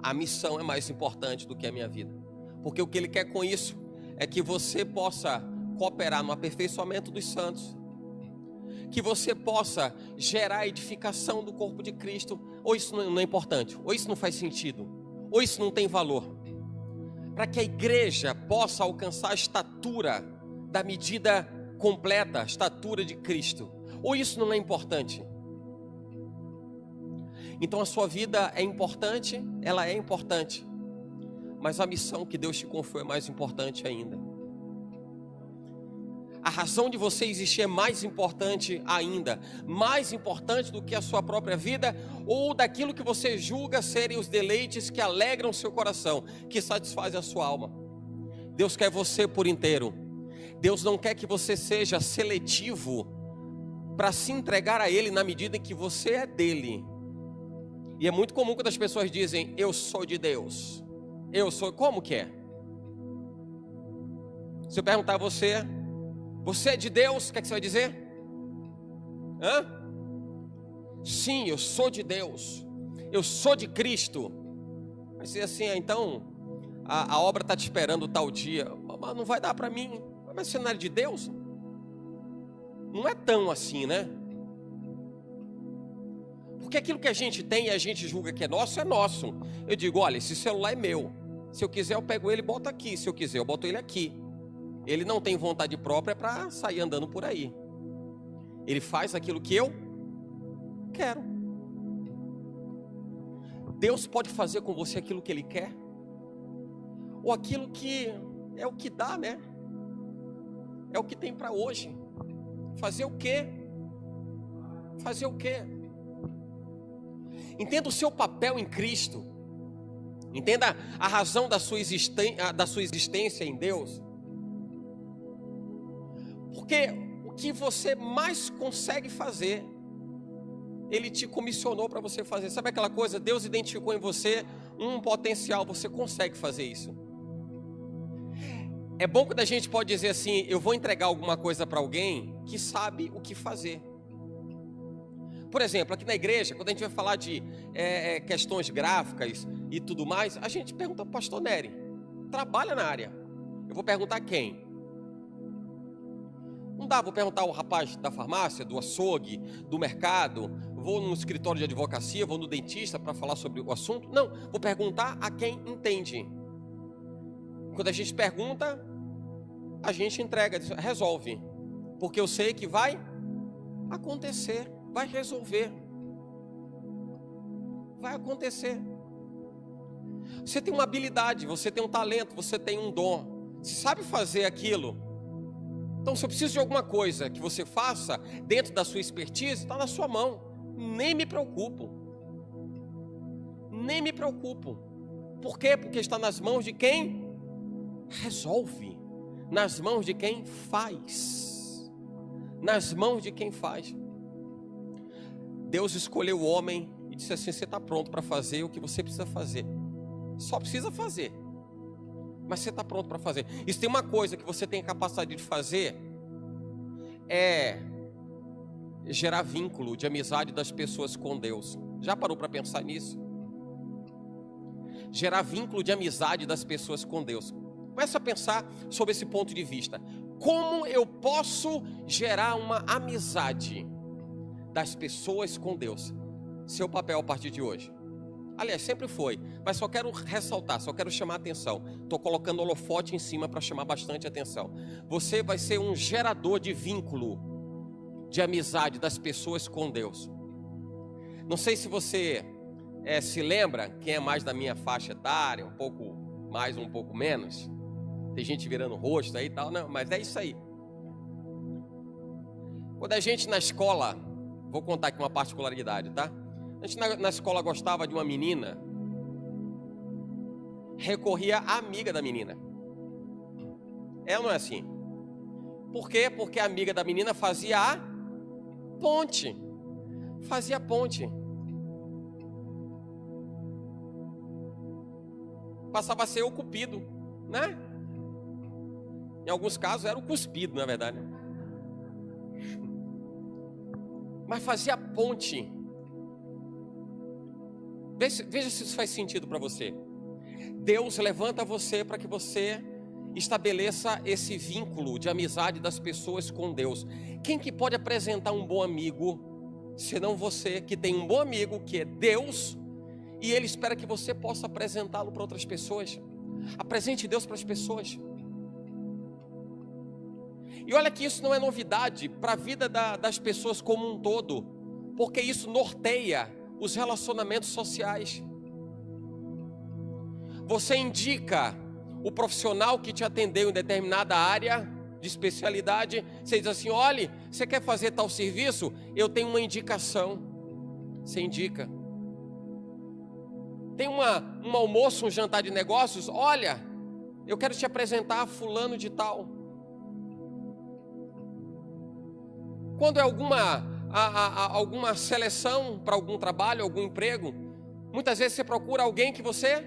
A missão é mais importante do que a minha vida. Porque o que Ele quer com isso é que você possa cooperar no aperfeiçoamento dos santos, que você possa gerar a edificação do corpo de Cristo. Ou isso não é importante, ou isso não faz sentido, ou isso não tem valor, para que a igreja possa alcançar a estatura da medida completa, a estatura de Cristo. Ou isso não é importante? Então a sua vida é importante, ela é importante, mas a missão que Deus te confiou é mais importante ainda. A razão de você existir é mais importante ainda, mais importante do que a sua própria vida, ou daquilo que você julga serem os deleites que alegram o seu coração, que satisfazem a sua alma. Deus quer você por inteiro. Deus não quer que você seja seletivo para se entregar a Ele na medida em que você é dele. E é muito comum quando as pessoas dizem, eu sou de Deus. Eu sou, como que é? Se eu perguntar a você, você é de Deus, o que é que você vai dizer? Hã? Sim, eu sou de Deus, eu sou de Cristo. Vai ser assim, então a obra está te esperando tal dia, mas não vai dar para mim. Mas você não é de Deus? Não é tão assim, né? Porque aquilo que a gente tem e a gente julga que é nosso, é nosso. Eu digo, olha, esse celular é meu. Se eu quiser eu pego ele e boto aqui. Se eu quiser eu boto ele aqui. Ele não tem vontade própria para sair andando por aí. Ele faz aquilo que eu quero. Deus pode fazer com você aquilo que Ele quer, ou aquilo que é o que dá, né? É o que tem para hoje. Fazer o quê? Fazer o quê? Entenda o seu papel em Cristo. Entenda a razão da sua existência em Deus. Porque o que você mais consegue fazer, Ele te comissionou para você fazer. Sabe aquela coisa? Deus identificou em você um potencial, você consegue fazer isso. É bom quando a gente pode dizer assim, eu vou entregar alguma coisa para alguém que sabe o que fazer. Por exemplo, aqui na igreja, quando a gente vai falar de questões gráficas e tudo mais, a gente pergunta para o pastor Nery, trabalha na área. Eu vou perguntar quem? Não dá, vou perguntar ao rapaz da farmácia, do açougue, do mercado, vou no escritório de advocacia, vou no dentista para falar sobre o assunto. Não, vou perguntar a quem entende. Quando a gente pergunta, a gente entrega, resolve. Porque eu sei que vai acontecer, vai resolver. Vai acontecer. Você tem uma habilidade, você tem um talento, você tem um dom. Você sabe fazer aquilo. Então, se eu preciso de alguma coisa que você faça dentro da sua expertise, está na sua mão. Nem me preocupo. Nem me preocupo. Por quê? Porque está nas mãos de quem resolve. Nas mãos de quem faz. Nas mãos de quem faz. Deus escolheu o homem e disse assim, você está pronto para fazer o que você precisa fazer. Só precisa fazer. Mas você está pronto para fazer. E se tem uma coisa que você tem a capacidade de fazer, é gerar vínculo de amizade das pessoas com Deus. Já parou para pensar nisso? Gerar vínculo de amizade das pessoas com Deus. Começa a pensar sobre esse ponto de vista. Como eu posso gerar uma amizade das pessoas com Deus? Seu papel a partir de hoje. Aliás, sempre foi, mas só quero ressaltar, só quero chamar a atenção. Estou colocando holofote em cima para chamar bastante atenção. Você vai ser um gerador de vínculo, de amizade das pessoas com Deus. Não sei se você se lembra, quem é mais da minha faixa etária, um pouco mais, um pouco menos. Tem gente virando o rosto aí e tal, não, mas é isso aí. Quando a gente na escola, vou contar aqui uma particularidade, tá? A gente na escola gostava de uma menina, recorria à amiga da menina. É ou não é assim? Por quê? Porque a amiga da menina fazia a ponte. Fazia a ponte. Passava a ser o cupido, né? Em alguns casos era o cuspido, na verdade. Mas fazia a ponte. Veja se isso faz sentido para você. Deus levanta você para que você estabeleça esse vínculo de amizade das pessoas com Deus. Quem que pode apresentar um bom amigo, senão você que tem um bom amigo que é Deus, e Ele espera que você possa apresentá-lo para outras pessoas. Apresente Deus para as pessoas. E olha que isso não é novidade para a vida das pessoas como um todo, porque isso norteia os relacionamentos sociais. Você indica o profissional que te atendeu em determinada área de especialidade. Você diz assim, olha, você quer fazer tal serviço? Eu tenho uma indicação. Você indica. Tem um almoço, um jantar de negócios. Olha, eu quero te apresentar a fulano de tal. Quando é alguma seleção para algum trabalho, algum emprego, muitas vezes você procura alguém que você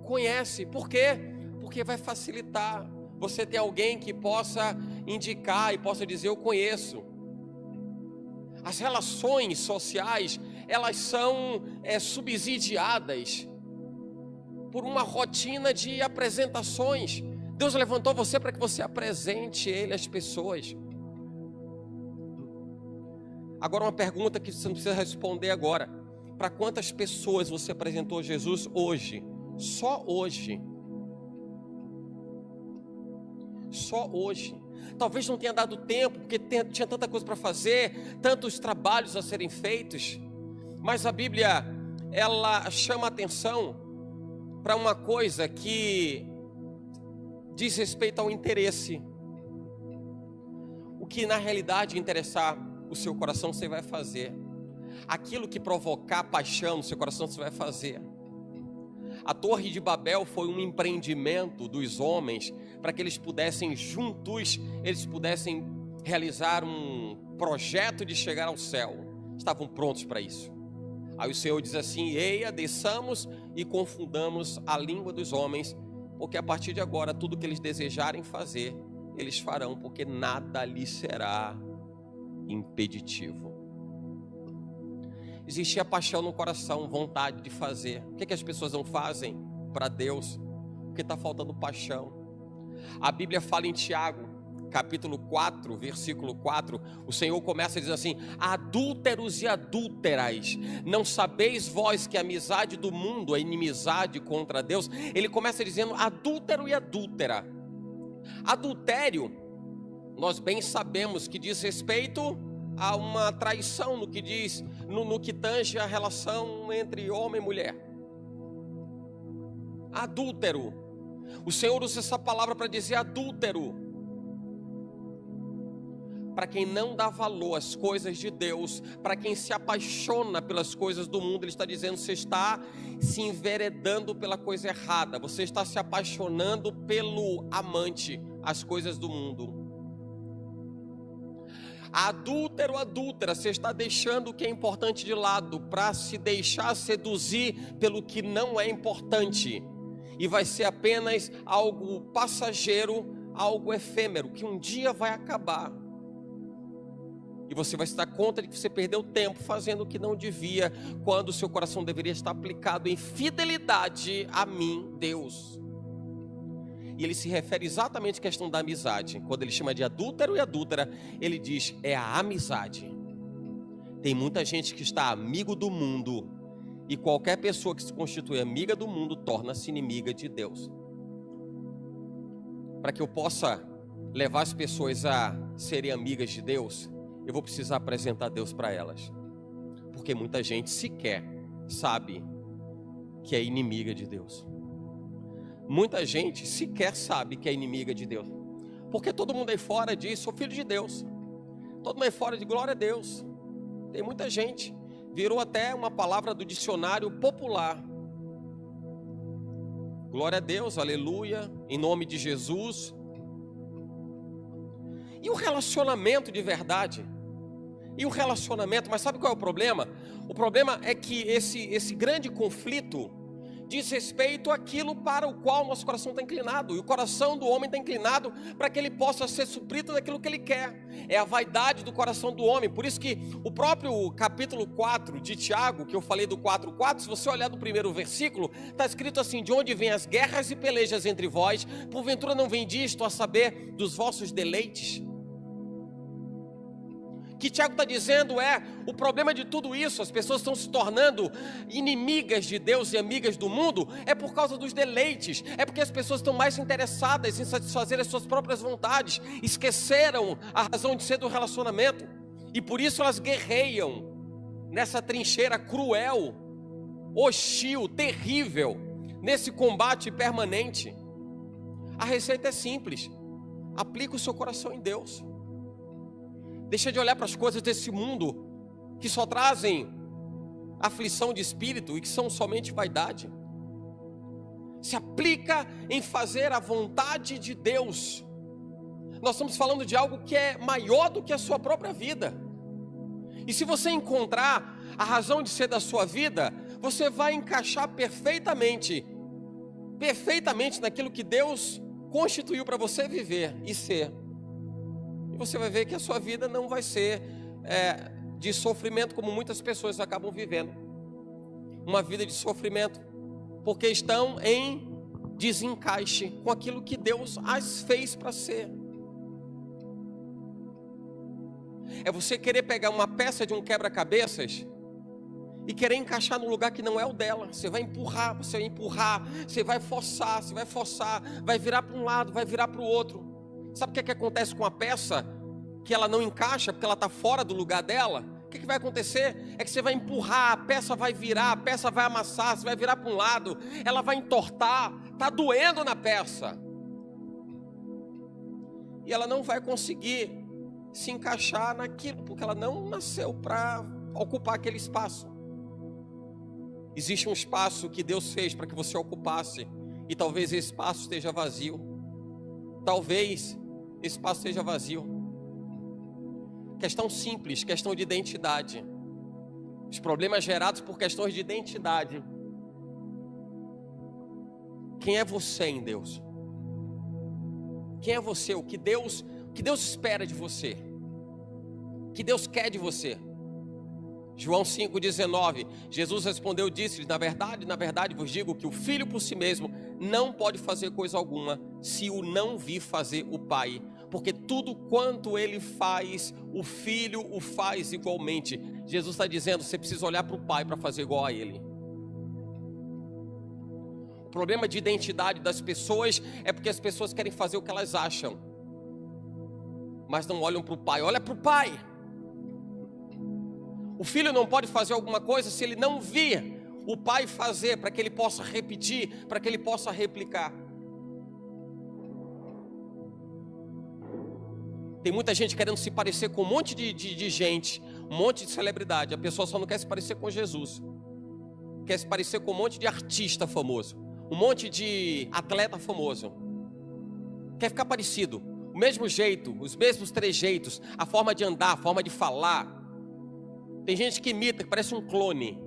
conhece. Por quê? Porque vai facilitar. Você tem alguém que possa indicar e possa dizer, eu conheço. As relações sociais, elas são subsidiadas por uma rotina de apresentações. Deus levantou você para que você apresente Ele às pessoas. Agora uma pergunta que você não precisa responder agora. Para quantas pessoas você apresentou Jesus hoje? Só hoje. Só hoje. Talvez não tenha dado tempo, porque tinha tanta coisa para fazer, tantos trabalhos a serem feitos. Mas a Bíblia, ela chama atenção para uma coisa que diz respeito ao interesse. O que na realidade interessar o seu coração, você vai fazer. Aquilo que provocar paixão no seu coração, você vai fazer. A Torre de Babel foi um empreendimento dos homens para que eles pudessem juntos, eles pudessem realizar um projeto de chegar ao céu. Estavam prontos para isso. Aí o Senhor diz assim: eia, desçamos e confundamos a língua dos homens, porque a partir de agora tudo que eles desejarem fazer, eles farão, porque nada lhes será impeditivo. Existia paixão no coração, vontade de fazer. O que as pessoas não fazem para Deus? Porque está faltando paixão. A Bíblia fala em Tiago, capítulo 4, versículo 4, o Senhor começa a dizer assim: adúlteros e adúlteras, não sabeis vós que a amizade do mundo é inimizade contra Deus? Ele começa dizendo adúltero e adúltera. Adultério, nós bem sabemos que diz respeito a uma traição no que diz, no que tange a relação entre homem e mulher. Adúltero, o Senhor usa essa palavra para dizer adúltero, para quem não dá valor às coisas de Deus, para quem se apaixona pelas coisas do mundo. Ele está dizendo: você está se enveredando pela coisa errada, você está se apaixonando pelo amante, as coisas do mundo. Adúltero, adúltera, você está deixando o que é importante de lado para se deixar seduzir pelo que não é importante, e vai ser apenas algo passageiro, algo efêmero, que um dia vai acabar, e você vai se dar conta de que você perdeu tempo fazendo o que não devia, quando o seu coração deveria estar aplicado em fidelidade a mim, Deus. E ele se refere exatamente à questão da amizade. Quando ele chama de adúltero e adúltera, ele diz: é a amizade. Tem muita gente que está amigo do mundo, e qualquer pessoa que se constitui amiga do mundo torna-se inimiga de Deus. Para que eu possa levar as pessoas a serem amigas de Deus, eu vou precisar apresentar Deus para elas. Porque muita gente sequer sabe que é inimiga de Deus. Muita gente sequer sabe que é inimiga de Deus. Porque todo mundo aí fora diz: sou filho de Deus. Todo mundo aí fora diz: glória a Deus. Tem muita gente. Virou até uma palavra do dicionário popular. Glória a Deus, aleluia, em nome de Jesus. E o relacionamento de verdade? E o relacionamento, mas sabe qual é o problema? O problema é que esse grande conflito diz respeito àquilo para o qual nosso coração está inclinado. E o coração do homem está inclinado para que ele possa ser suprido daquilo que ele quer. É a vaidade do coração do homem. Por isso que o próprio capítulo 4 de Tiago, que eu falei do 4:4, se você olhar do primeiro versículo, está escrito assim: de onde vêm as guerras e pelejas entre vós? Porventura não vem disto a saber dos vossos deleites? O que Tiago está dizendo o problema de tudo isso, as pessoas estão se tornando inimigas de Deus e amigas do mundo, é por causa dos deleites, é porque as pessoas estão mais interessadas em satisfazer as suas próprias vontades, esqueceram a razão de ser do relacionamento, e por isso elas guerreiam nessa trincheira cruel, hostil, terrível, nesse combate permanente. A receita é simples: aplica o seu coração em Deus. Deixa de olhar para as coisas desse mundo, que só trazem aflição de espírito e que são somente vaidade. Se aplica em fazer a vontade de Deus. Nós estamos falando de algo que é maior do que a sua própria vida. E se você encontrar a razão de ser da sua vida, você vai encaixar perfeitamente naquilo que Deus constituiu para você viver e ser. Você vai ver que a sua vida não vai ser de sofrimento, como muitas pessoas acabam vivendo. Uma vida de sofrimento, porque estão em desencaixe com aquilo que Deus as fez para ser. É você querer pegar uma peça de um quebra-cabeças e querer encaixar no lugar que não é o dela. Você vai empurrar, você vai forçar, vai virar para um lado, vai virar para o outro. Sabe o que acontece com a peça que ela não encaixa, porque ela está fora do lugar dela? O que vai acontecer? É que você vai empurrar, a peça vai virar, a peça vai amassar, você vai virar para um lado, ela vai entortar, está doendo na peça. E ela não vai conseguir se encaixar naquilo, porque ela não nasceu para ocupar aquele espaço. Existe um espaço que Deus fez para que você ocupasse, e talvez esse espaço esteja vazio. Talvez esse espaço esteja vazio. Questão simples, questão de identidade. Os problemas gerados por questões de identidade. Quem é você em Deus? Quem é você? O que Deus espera de você? O que Deus quer de você? João 5,19, Jesus respondeu, disse-lhes, na verdade vos digo que o Filho por si mesmo não pode fazer coisa alguma, se o não vir fazer o Pai, porque tudo quanto Ele faz, o Filho o faz igualmente. Jesus está dizendo, você precisa olhar para o Pai para fazer igual a Ele. O problema de identidade das pessoas é porque as pessoas querem fazer o que elas acham, mas não olham para o Pai. Olha para o Pai. O filho não pode fazer alguma coisa se ele não vir o pai fazer, para que ele possa repetir, para que ele possa replicar. Tem muita gente querendo se parecer com um monte de gente, um monte de celebridade. A pessoa só não quer se parecer com Jesus. Quer se parecer com um monte de artista famoso, um monte de atleta famoso. Quer ficar parecido. O mesmo jeito, os mesmos trejeitos, a forma de andar, a forma de falar. Tem gente que imita, que parece um clone.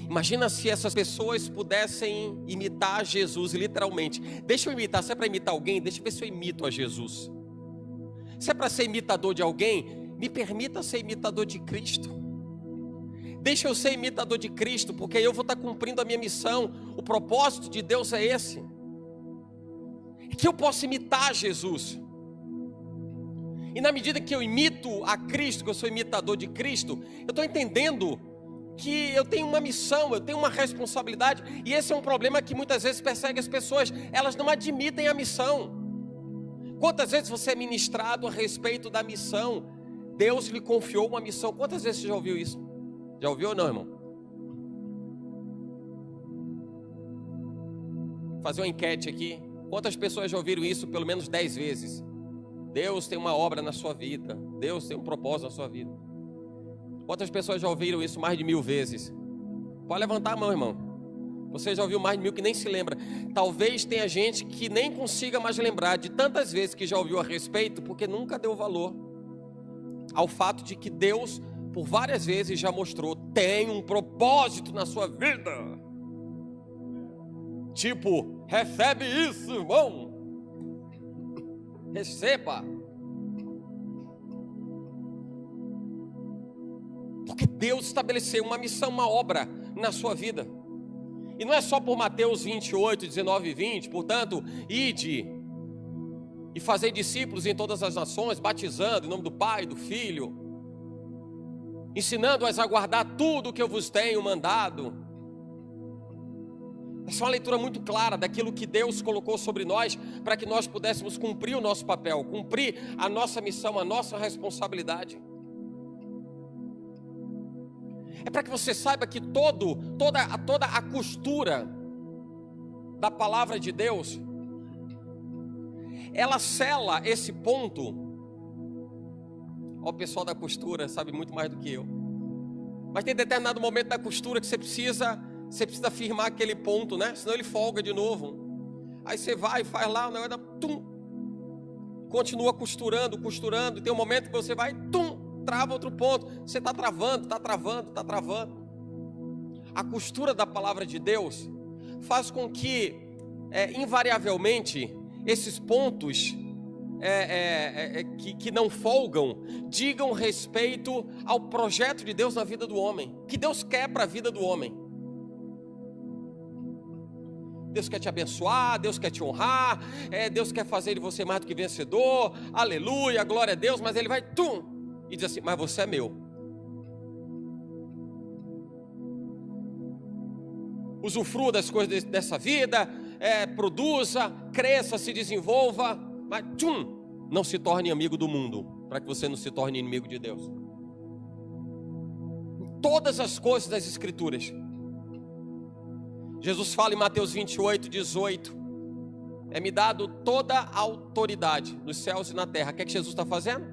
Imagina se essas pessoas pudessem imitar Jesus, literalmente. Deixa eu imitar, se é para imitar alguém, deixa eu ver se eu imito a Jesus. Se é para ser imitador de alguém, me permita ser imitador de Cristo. Deixa eu ser imitador de Cristo, porque aí eu vou estar cumprindo a minha missão. O propósito de Deus é esse. Que eu possa imitar Jesus. E na medida que eu imito a Cristo, que eu sou imitador de Cristo, eu estou entendendo que eu tenho uma missão, eu tenho uma responsabilidade. E esse é um problema que muitas vezes persegue as pessoas. Elas não admitem a missão. Quantas vezes você é ministrado a respeito da missão? Deus lhe confiou uma missão. Quantas vezes você já ouviu isso? Já ouviu ou não, irmão? Vou fazer uma enquete aqui. Quantas pessoas já ouviram isso pelo menos 10 vezes? Deus tem uma obra na sua vida. Deus tem um propósito na sua vida. Quantas pessoas já ouviram isso mais de 1000 vezes? Pode levantar a mão, irmão. Você já ouviu mais de 1000 que nem se lembra. Talvez tenha gente que nem consiga mais lembrar de tantas vezes que já ouviu a respeito, porque nunca deu valor ao fato de que Deus, por várias vezes, já mostrou, tem um propósito na sua vida. Tipo, recebe isso, irmão. Receba. Porque Deus estabeleceu uma missão, uma obra na sua vida. E não é só por Mateus 28, 19 e 20. Portanto, ide e fazei discípulos em todas as nações, batizando em nome do Pai, do Filho, ensinando-as a guardar tudo o que eu vos tenho mandado. Essa é uma leitura muito clara daquilo que Deus colocou sobre nós, para que nós pudéssemos cumprir o nosso papel, cumprir a nossa missão, a nossa responsabilidade. É para que você saiba que toda a costura da palavra de Deus, ela sela esse ponto. Ó, o pessoal da costura sabe muito mais do que eu. Mas tem determinado momento da costura que você precisa firmar aquele ponto, né? Senão ele folga de novo. Aí você vai e faz lá, o negócio continua costurando. Tem um momento que você vai, trava outro ponto. Você está travando. A costura da palavra de Deus faz com que, invariavelmente, esses pontos que não folgam, digam respeito ao projeto de Deus na vida do homem, que Deus quer para a vida do homem. Deus quer te abençoar, Deus quer te honrar, Deus quer fazer de você mais do que vencedor, aleluia, glória a Deus, mas Ele vai, e diz assim, mas você é meu. Usufrua das coisas dessa vida, produza, cresça, se desenvolva, mas não se torne amigo do mundo, para que você não se torne inimigo de Deus. Todas as coisas das Escrituras, Jesus fala em Mateus 28, 18, me dado toda a autoridade nos céus e na terra. O que é que Jesus está fazendo?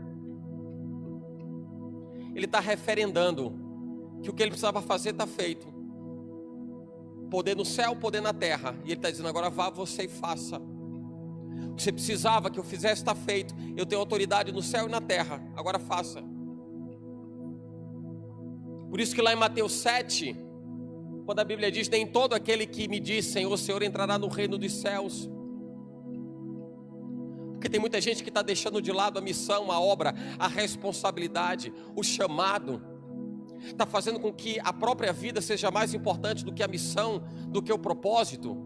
Ele está referendando que o que ele precisava fazer está feito. Poder no céu, poder na terra. E ele está dizendo, agora vá você e faça. O que você precisava que eu fizesse está feito. Eu tenho autoridade no céu e na terra, agora faça. Por isso que lá em Mateus 7, quando a Bíblia diz, nem todo aquele que me diz Senhor, Senhor entrará no reino dos céus. Porque tem muita gente que está deixando de lado a missão, a obra, a responsabilidade, o chamado. Está fazendo com que a própria vida seja mais importante do que a missão, do que o propósito.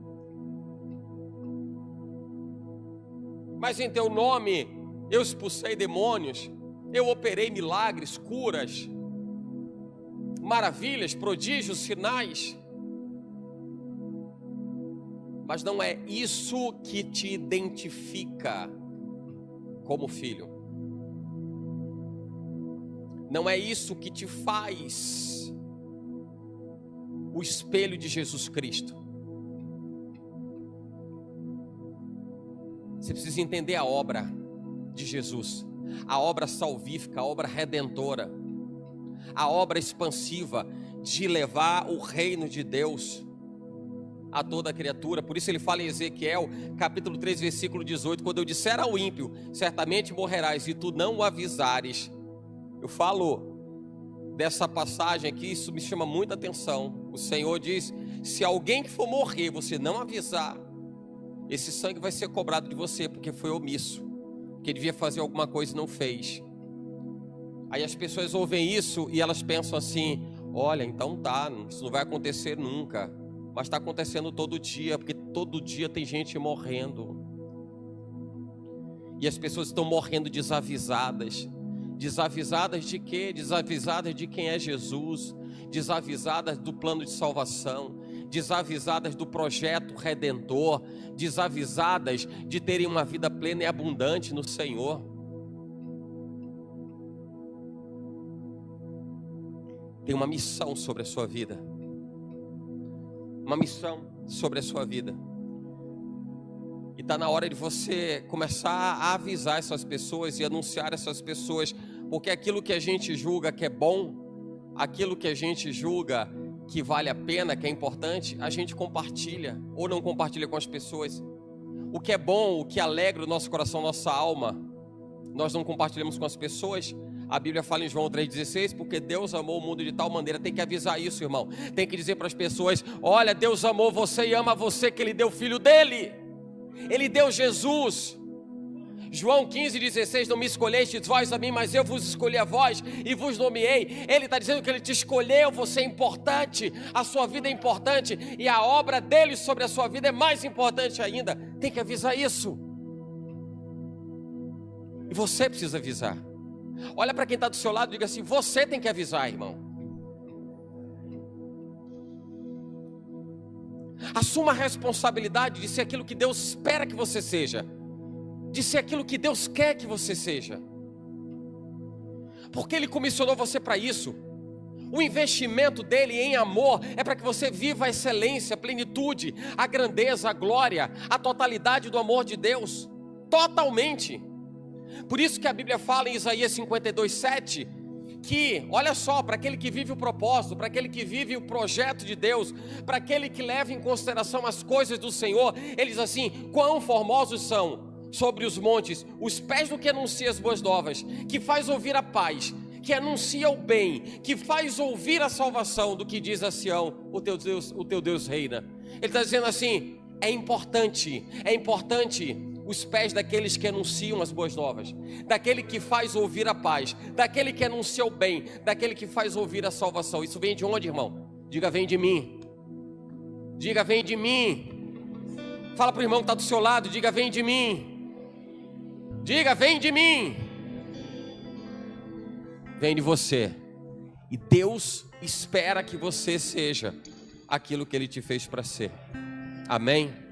Mas em teu nome eu expulsei demônios, eu operei milagres, curas, maravilhas, prodígios, sinais. Mas não é isso que te identifica como filho. Não é isso que te faz o espelho de Jesus Cristo. Você precisa entender a obra de Jesus, a obra salvífica, a obra redentora, a obra expansiva de levar o reino de Deus a toda criatura. Por isso ele fala em Ezequiel, capítulo 3, versículo 18, quando eu disser ao ímpio, certamente morrerás, e tu não o avisares. Eu falo dessa passagem aqui, isso me chama muita atenção. O Senhor diz, se alguém que for morrer, você não avisar, esse sangue vai ser cobrado de você, porque foi omisso, porque devia fazer alguma coisa e não fez. Aí as pessoas ouvem isso e elas pensam assim, olha, então tá, isso não vai acontecer nunca. Mas está acontecendo todo dia, porque todo dia tem gente morrendo. E as pessoas estão morrendo desavisadas. Desavisadas de quê? Desavisadas de quem é Jesus. Desavisadas do plano de salvação. Desavisadas do projeto redentor. Desavisadas de terem uma vida plena e abundante no Senhor. Tem uma missão sobre a sua vida. Uma missão sobre a sua vida. E está na hora de você começar a avisar essas pessoas e anunciar essas pessoas, porque aquilo que a gente julga que é bom, aquilo que a gente julga que vale a pena, que é importante, a gente compartilha ou não compartilha com as pessoas. O que é bom, o que alegra o nosso coração, nossa alma, nós não compartilhamos com as pessoas. A Bíblia fala em João 3,16, porque Deus amou o mundo de tal maneira. Tem que avisar isso, irmão. Tem que dizer para as pessoas, olha, Deus amou você e ama você, que Ele deu o Filho dEle. Ele deu Jesus. João 15,16, não me escolhestes vós a mim, mas eu vos escolhi a vós e vos nomeei. Ele está dizendo que Ele te escolheu, você é importante, a sua vida é importante, e a obra dEle sobre a sua vida é mais importante ainda. Tem que avisar isso. E você precisa avisar. Olha para quem está do seu lado e diga assim, você tem que avisar, irmão. Assuma a responsabilidade de ser aquilo que Deus espera que você seja, de ser aquilo que Deus quer que você seja, porque Ele comissionou você para isso. O investimento dEle em amor é para que você viva a excelência, a plenitude, a grandeza, a glória, a totalidade do amor de Deus, totalmente. Por isso que a Bíblia fala em Isaías 52:7, que, olha só, para aquele que vive o propósito, para aquele que vive o projeto de Deus, para aquele que leva em consideração as coisas do Senhor, ele diz assim, quão formosos são sobre os montes os pés do que anuncia as boas novas, que faz ouvir a paz, que anuncia o bem, que faz ouvir a salvação, do que diz a Sião, o teu Deus reina. Ele está dizendo assim, é importante os pés daqueles que anunciam as boas novas, daquele que faz ouvir a paz, daquele que anuncia o bem, daquele que faz ouvir a salvação. Isso vem de onde, irmão? Diga, vem de mim. Diga, vem de mim. Fala para o irmão que está do seu lado, diga, vem de mim. Diga, vem de mim. Vem de você. E Deus espera que você seja aquilo que Ele te fez para ser. Amém?